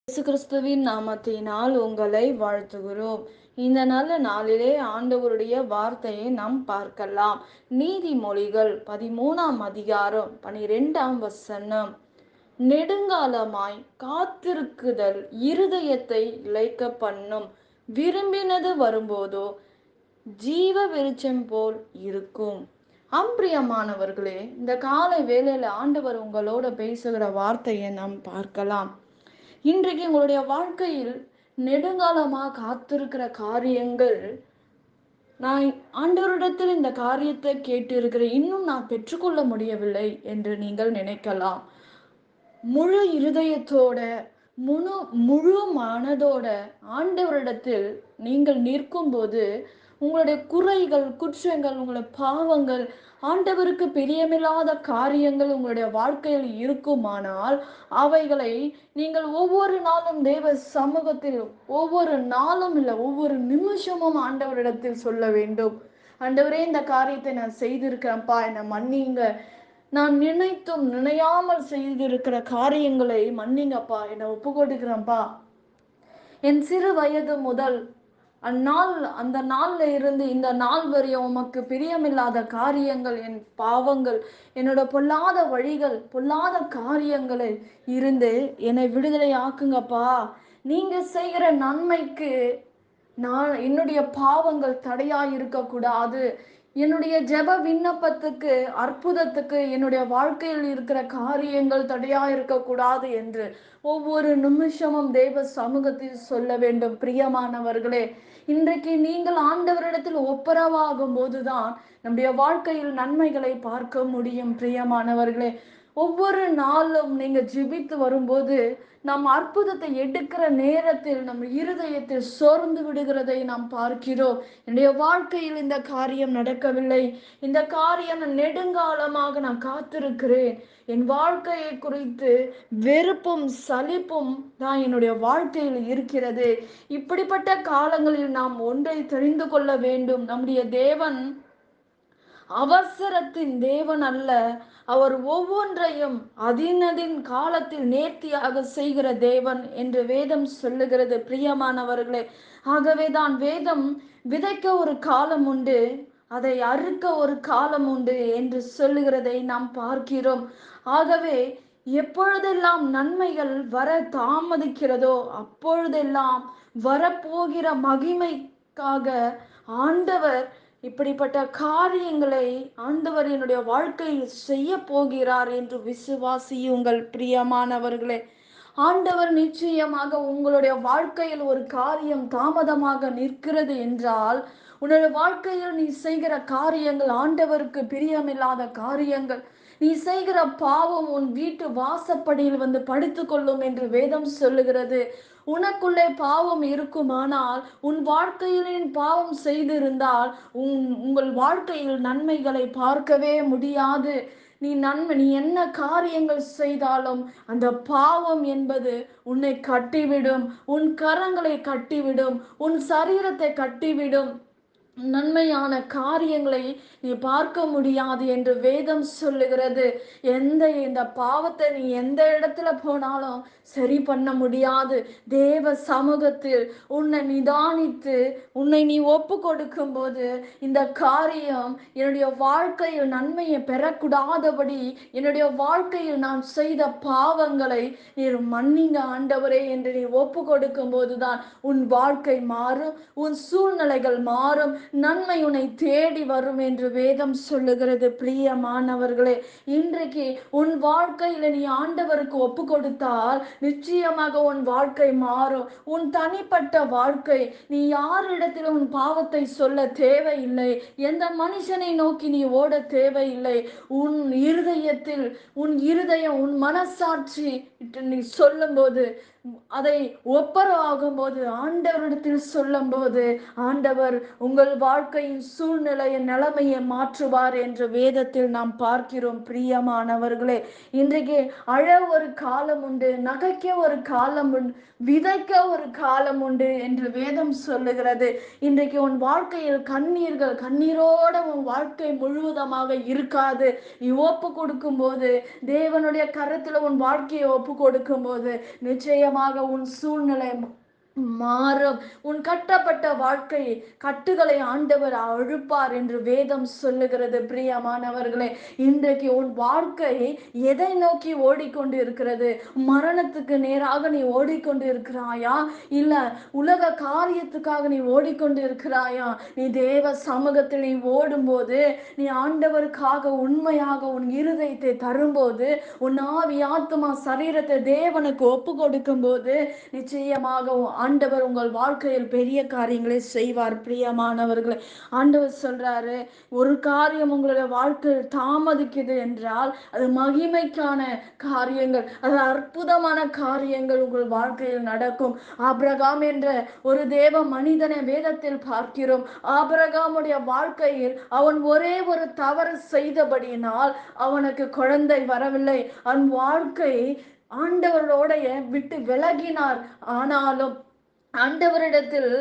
இயேசு கிறிஸ்துவின் நாமத்தினால் உங்களை வாழ்த்துகிறோம். இந்த நல்ல நாளிலே ஆண்டவருடைய வார்த்தையை நாம் பார்க்கலாம். நீதிமொழிகள் 13ஆம் அதிகாரம் 12ஆம் வசனம். நெடுங்காலமாய் காத்திருக்குதல் இருதயத்தை இளைக்க பண்ணும், விரும்பினது வரும்போதோ ஜீவ விருட்சம் போல் இருக்கும். அம்பிரியமானவர்களே, இந்த காலை வேளையில ஆண்டவர் உங்களோட பேசுகிற வார்த்தையை நாம் பார்க்கலாம். இன்றைக்கு உங்களுடைய வாழ்க்கையில் நெடுங்காலமாக காத்திருக்கிற காரியங்கள், நான் ஆண்டவரிடத்தில் இந்த காரியத்தை கேட்டு இருக்கிறேன், இன்னும் நான் பெற்றுக்கொள்ள முடியவில்லை என்று நீங்கள் நினைக்கலாம். முழு இருதயத்தோட முழு முழு மனதோட ஆண்டவரிடத்தில் நீங்கள் நிற்கும்போது உங்களுடைய குறைகள், குற்றங்கள், உங்களுடைய பாவங்கள், ஆண்டவருக்கு பிரியமில்லாத காரியங்கள் உங்களுடைய வாழ்க்கையில் இருக்குமானால் அவைகளை நீங்கள் ஒவ்வொரு நாளும் தேவ சமூகத்தில், ஒவ்வொரு நாளும் இல்லை, ஒவ்வொரு நிமிஷமும் ஆண்டவரிடத்தில் சொல்ல வேண்டும். ஆண்டவரே, இந்த காரியத்தை நான் செய்திருக்கிறேன்ப்பா, என்னை மன்னிங்க. நான் நினைத்தும் நினையாமல் செய்திருக்கிற காரியங்களை மன்னிங்கப்பா, என்னை ஒப்பு கொடுக்கிறேன்ப்பா. என் சிறு வயது முதல் அந்த நாள்ல இருந்து இந்த நாள் வரையும் உமக்கு பிரியமில்லாத காரியங்கள், என் பாவங்கள், என்னோட பொல்லாத வழிகள், பொல்லாத காரியங்களை இருந்து என்னை விடுதலை ஆக்குங்கப்பா. நீங்க செய்கிற நன்மைக்கு என்னுடைய பாவங்கள் தடையா இருக்கக்கூடாது. என்னுடைய ஜெப விண்ணப்பத்துக்கு, அற்புதத்துக்கு, என்னுடைய வாழ்க்கையில் இருக்கிற காரியங்கள் தடையா இருக்கக்கூடாது என்று ஒவ்வொரு நிமிஷமும் தேவ சமூகத்தில் சொல்ல வேண்டும். பிரியமானவர்களே, இன்றைக்கு நீங்கள் ஆண்டவரிடத்தில் ஒப்புரவாகும் போதுதான் நம்முடைய வாழ்க்கையில் நன்மைகளை பார்க்க முடியும். பிரியமானவர்களே, ஒவ்வொரு நாளும் நீங்க ஜெபித்து வரும்போது நாம் அற்புதத்தை எடுக்கிற நேரத்தில் நம் இருதயத்தில் சோர்ந்து விடுகிறதை நாம் பார்க்கிறோம். என்னுடைய வாழ்க்கையில் இந்த காரியம் நடக்கவில்லை, இந்த காரியம் நெடுங்காலமாக நான் காத்திருக்கிறேன், என் வாழ்க்கையை குறித்து வெறுப்பும் சலிப்பும் தான் என்னுடைய வாழ்க்கையில் இருக்கிறது. இப்படிப்பட்ட காலங்களில் நாம் ஒன்றை தெரிந்து கொள்ள வேண்டும். நம்முடைய தேவன் அவசரத்தின் தேவன் அல்ல. அவர் ஒவ்வொன்றையும் அதினதின் காலத்தில் நேர்த்தியாக செய்கிற தேவன் என்று வேதம் சொல்லுகிறது. பிரியமானவர்களே, ஆகவேதான் வேதம் விதைக்க ஒரு காலம் உண்டு, அதை அறுக்க ஒரு காலம் உண்டு என்று சொல்லுகிறதை நாம் பார்க்கிறோம். ஆகவே எப்பொழுதெல்லாம் நன்மைகள் வர தாமதிக்கிறதோ அப்பொழுதெல்லாம் வரப்போகிற மகிமைக்காக ஆண்டவர் இப்படிப்பட்ட காரியங்களை ஆண்டவர் என்னுடைய வாழ்க்கையில் செய்ய போகிறார் என்று விசுவாசியுங்கள். பிரியமானவர்களே, ஆண்டவர் நிச்சயமாக உங்களுடைய வாழ்க்கையில் ஒரு காரியம் தாமதமாக நிற்கிறது என்றால், உன்னுடைய வாழ்க்கையில் நீ செய்கிற காரியங்கள் ஆண்டவருக்கு பிரியமில்லாத காரியங்கள், நீ செய்கிற பாவம் உன் வீட்டு வாசப்படியில் வந்து படுத்துக் கொள்ளும் என்று வேதம் சொல்லுகிறது. உனக்குள்ளே பாவம் இருக்குமானால், உன் வாழ்க்கையில் பாவம் செய்திருந்தால் உங்கள் வாழ்க்கையில் நன்மைகளை பார்க்கவே முடியாது. நீ என்ன காரியங்கள் செய்தாலும் அந்த பாவம் என்பது உன்னை கட்டிவிடும், உன் கரங்களை கட்டிவிடும், உன் சரீரத்தை கட்டிவிடும். நன்மையான காரியங்களை நீ பார்க்க முடியாது என்று வேதம் சொல்லுகிறது. இந்த பாவத்தை நீ எந்த இடத்துல போனாலும் சரி பண்ண முடியாது. தேவ சமூகத்தில் உன்னை நிதானித்து உன்னை நீ ஒப்பு கொடுக்கும் போது, இந்த காரியம் என்னுடைய வாழ்க்கையில் நன்மையை பெறக்கூடாதபடி என்னுடைய வாழ்க்கையில் நான் செய்த பாவங்களை நீர் மன்னிங்க ஆண்டவரே என்று நீ ஒப்பு கொடுக்கும் போதுதான் உன் வாழ்க்கை மாறும், உன் சூழ்நிலைகள் மாறும், நன்மை உன்னை தேடி வரும் என்று வேதம் சொல்லுகிறது. பிரியமானவர்களே, இன்றைக்கு உன் வாழ்க்கையில நீ ஆண்டவருக்கு ஒப்பு கொடுத்தால் நிச்சயமாக உன் வாழ்க்கை மாறும். உன் தனிப்பட்ட வாழ்க்கை, நீ யாரிடத்திலும் உன் பாவத்தை சொல்ல தேவையில்லை, எந்த மனுஷனை நோக்கி நீ ஓட தேவையில்லை. உன் இருதயம், உன் மனசாட்சி நீ சொல்லும் போது, அதை ஒப்பரவாகும் போது, ஆண்டவரிடத்தில் சொல்லும் போது, ஆண்டவர் உங்கள் வாழ்க்கையின் சூழ்நிலையை, நிலைமையை மாற்றுவார் என்று வேதத்தில் நாம் பார்க்கிறோம். பிரியமானவர்களே, இன்றைக்கு அழ ஒரு காலம் உண்டு, நகைக்க ஒரு காலம் உண்டு, விதைக்க ஒரு காலம் உண்டு என்று வேதம் சொல்லுகிறது. இன்றைக்கு உன் வாழ்க்கையில் கண்ணீரோட உன் வாழ்க்கை முழுவதுமாக இருக்காது. நீ ஒப்பு கொடுக்கும் போது, தேவனுடைய கரத்துல உன் வாழ்க்கையை ஒப்பு கொடுக்கும் போது, நிச்சயமாக நிச்சயமாக உன் சூழ்நிலை மாறும். உன் கட்டப்பட்ட வாழ்க்கை கட்டுகளை ஆண்டவர் அழுப்பார் என்று வேதம் சொல்லுகிறது. பிரியமானவர்களே, இன்றைக்கு உன் வாழ்க்கை எதை நோக்கி ஓடிக்கொண்டு இருக்கிறது? மரணத்துக்கு நேராக நீ ஓடிக்கொண்டு இருக்கிறாயா, இல்ல உலக காரியத்துக்காக நீ ஓடிக்கொண்டு இருக்கிறாயா? நீ தேவ சமூகத்தில் நீ ஓடும்போது, நீ ஆண்டவருக்காக உண்மையாக உன் இருதயத்தை தரும்போது, உன் ஆவி ஆத்மா சரீரத்தை தேவனுக்கு ஒப்பு கொடுக்கும் போது, நிச்சயமாக ஆண்டவர் உங்கள் வாழ்க்கையில் பெரிய காரியங்களை செய்வார். பிரியமானவர்களே, ஆண்டவர் சொல்றாரு, ஒரு காரியம் உங்களுடைய வாழ்க்கையில் தாமதிக்குது என்றால் அது மகிமைக்கான காரியங்கள், அது அற்புதமான காரியங்கள் உங்கள் வாழ்க்கையில் நடக்கும். ஆபிரகாம் என்ற ஒரு தேவ மனிதனை வேதத்தில் பார்க்கிறோம். ஆபிரகாமுடைய வாழ்க்கையில் அவன் ஒரே ஒரு தவறு செய்தபடியினால் அவனுக்கு குழந்தை வரவில்லை. அவன் வாழ்க்கை ஆண்டவரோடைய விட்டு விலகினார். ஆனாலும் ஆண்டவரிடத்தில்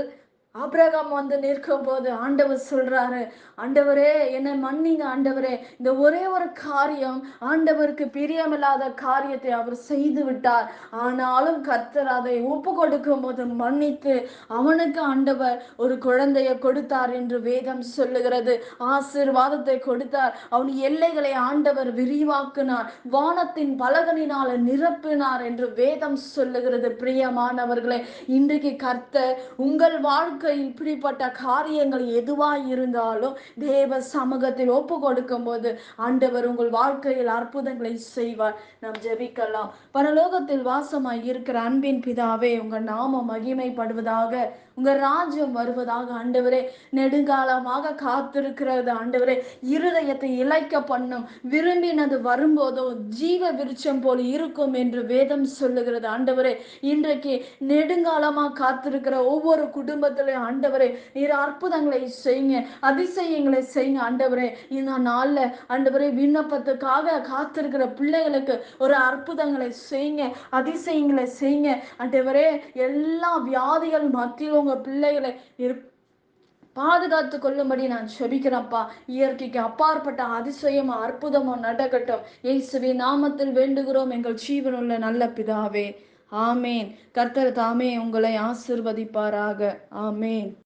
ஆபிரகாம் வந்து நிற்கும் போது ஆண்டவர் சொல்றாரு, ஆண்டவரே என்னை மன்னிங்க ஆண்டவரே, இந்த ஒரே ஒரு காரியம் ஆண்டவருக்கு பிரியமில்லாத காரியத்தை அவர் செய்து விட்டார். ஆனாலும் கர்த்தர் அதை ஒப்பு கொடுக்கும் போது மன்னித்து அவனுக்கு ஆண்டவர் ஒரு குழந்தையை கொடுத்தார் என்று வேதம் சொல்லுகிறது. ஆசீர்வாதத்தை கொடுத்தார். அவன் எல்லைகளை ஆண்டவர் விரிவாக்கினார், வானத்தின் பலகனினால நிரப்பினார் என்று வேதம் சொல்லுகிறது. பிரியமானவர்களே, இன்றைக்கு கர்த்தர் உங்கள் வாழ்க்கையில் இப்படிப்பட்ட காரியங்கள் எதுவாய் இருந்தாலும் தேவ சமூகத்தில் ஒப்பு கொடுக்கும் போது ஆண்டவர் உங்கள் வாழ்க்கையில் அற்புதங்களை செய்வார். நாம் ஜெபிக்கலாம். பரலோகத்தில் வாசமாய் இருக்கிற அன்பின் பிதாவே, உங்க நாமம் மகிமைப்படுவதாக, உங்க ராஜ்யம் வருவதாக. ஆண்டவரே, நெடுங்காலமாக காத்திருக்கிறது ஆண்டவரே, இருதயத்தை இளைக்க பண்ணும், விரும்பினது வரும்போதோ ஜீவ விருட்சம் போல் இருக்கும் என்று வேதம் சொல்லுகிறது. ஆண்டவரே, இன்றைக்கு நெடுங்காலமாக காத்திருக்கிற ஒவ்வொரு குடும்பத்திலையும் ஆண்டவரே நீர் அற்புதங்களை செய்யுங்க, அதிசயங்களை செய்யுங்க. ஆண்டவரே, இந்த நாள்ல ஆண்டவரே விண்ணப்பத்துக்காக காத்திருக்கிற பிள்ளைகளுக்கு ஒரு அற்புதங்களை செய்யுங்க, அதிசயங்களை செய்யுங்க. ஆண்டவரே, எல்லா வியாதிகள் மத்தியில் உங்க பிள்ளைகளை பாதுகாத்து கொள்ளும்படி நான் செபிக்கிறேன்ப்பா. இயற்கைக்கு அப்பாற்பட்ட அதிசயமும் அற்புதமும் நடக்கட்டும். இயேசுவின் நாமத்தில் வேண்டுகிறோம் எங்கள் ஜீவனுள்ள நல்ல பிதாவே. ஆமேன். கர்த்தர் தாமே உங்களை ஆசீர்வதிப்பாராக. ஆமேன்.